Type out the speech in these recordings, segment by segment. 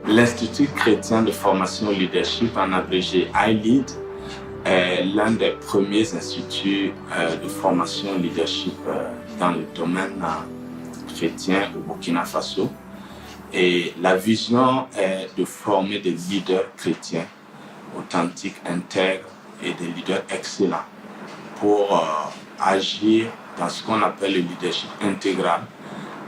L'Institut chrétien de formation au leadership, en abrégé iLead, est l'un des premiers instituts de formation au leadership dans le domaine chrétien au Burkina Faso. Et la vision est de former des leaders chrétiens authentiques, intègres et des leaders excellents pour agir dans ce qu'on appelle le leadership intégral,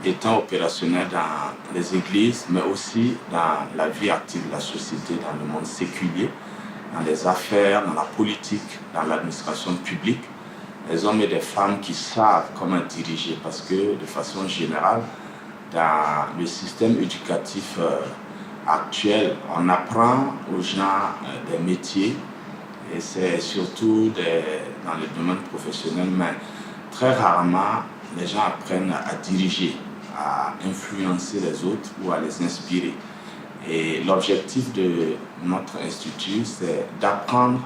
étant opérationnel dans les églises, mais aussi dans la vie active de la société, dans le monde séculier, dans les affaires, dans la politique, dans l'administration publique. Des hommes et des femmes qui savent comment diriger, parce que de façon générale, dans le système éducatif actuel, on apprend aux gens des métiers, et c'est surtout dans le domaine professionnel, mais très rarement les gens apprennent à diriger, à influencer les autres ou à les inspirer. Et l'objectif de notre institut, c'est d'apprendre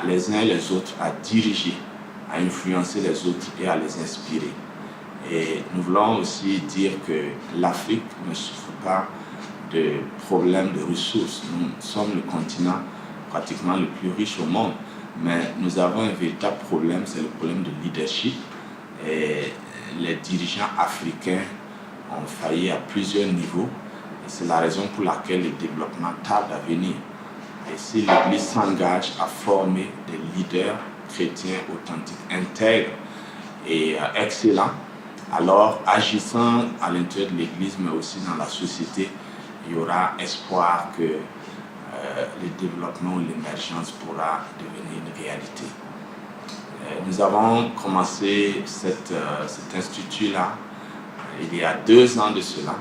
les uns et les autres à diriger, à influencer les autres et à les inspirer. Et nous voulons aussi dire que l'Afrique ne souffre pas de problèmes de ressources. Nous sommes le continent pratiquement le plus riche au monde, mais nous avons un véritable problème, c'est le problème de leadership. Et les dirigeants africains ont failli à plusieurs niveaux. Et c'est la raison pour laquelle le développement tarde à venir. Et si l'Église s'engage à former des leaders chrétiens authentiques, intègres et excellents, alors agissant à l'intérieur de l'Église, mais aussi dans la société, il y aura espoir que le développement ou l'émergence pourra devenir une réalité. Nous avons commencé cet institut-là il y a 2 ans de cela.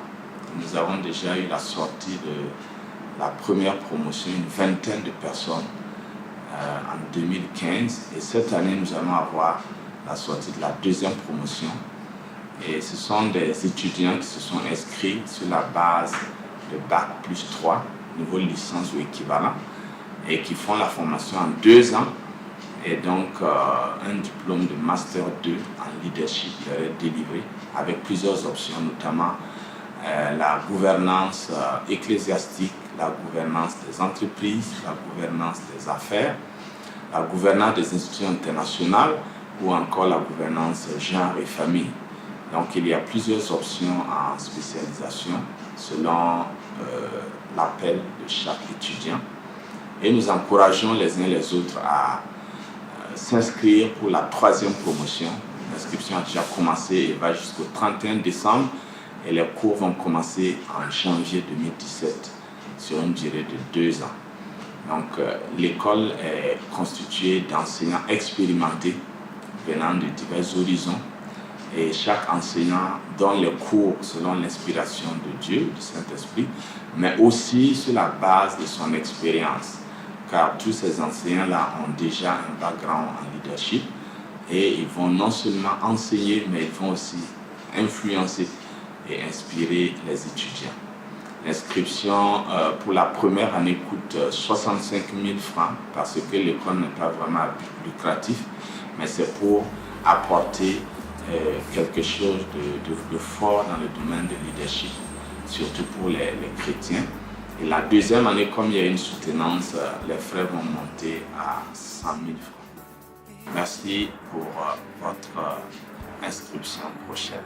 Nous avons déjà eu la sortie de la première promotion, une vingtaine de personnes en 2015. Et cette année, nous allons avoir la sortie de la deuxième promotion. Et ce sont des étudiants qui se sont inscrits sur la base de Bac+3, niveau licence ou équivalent, et qui font la formation en 2 ans. Et donc, un diplôme de Master 2 en leadership leur est délivré avec plusieurs options, notamment la gouvernance ecclésiastique, la gouvernance des entreprises, la gouvernance des affaires, la gouvernance des institutions internationales ou encore la gouvernance genre et famille. Donc, il y a plusieurs options en spécialisation selon l'appel de chaque étudiant. Et nous encourageons les uns les autres à s'inscrire pour la 3e promotion. L'inscription a déjà commencé et va jusqu'au 31 décembre et les cours vont commencer en janvier 2017 sur une durée de 2 ans. Donc l'école est constituée d'enseignants expérimentés venant de divers horizons et chaque enseignant donne les cours selon l'inspiration de Dieu, du Saint-Esprit, mais aussi sur la base de son expérience. Car tous ces enseignants-là ont déjà un background en leadership et ils vont non seulement enseigner, mais ils vont aussi influencer et inspirer les étudiants. L'inscription pour la première année coûte 65 000 francs parce que l'école n'est pas vraiment à but lucratif, mais c'est pour apporter quelque chose de fort dans le domaine de leadership, surtout pour les chrétiens. Et la 2e année, comme il y a une soutenance, les frais vont monter à 100 000 francs. Merci pour votre inscription prochaine.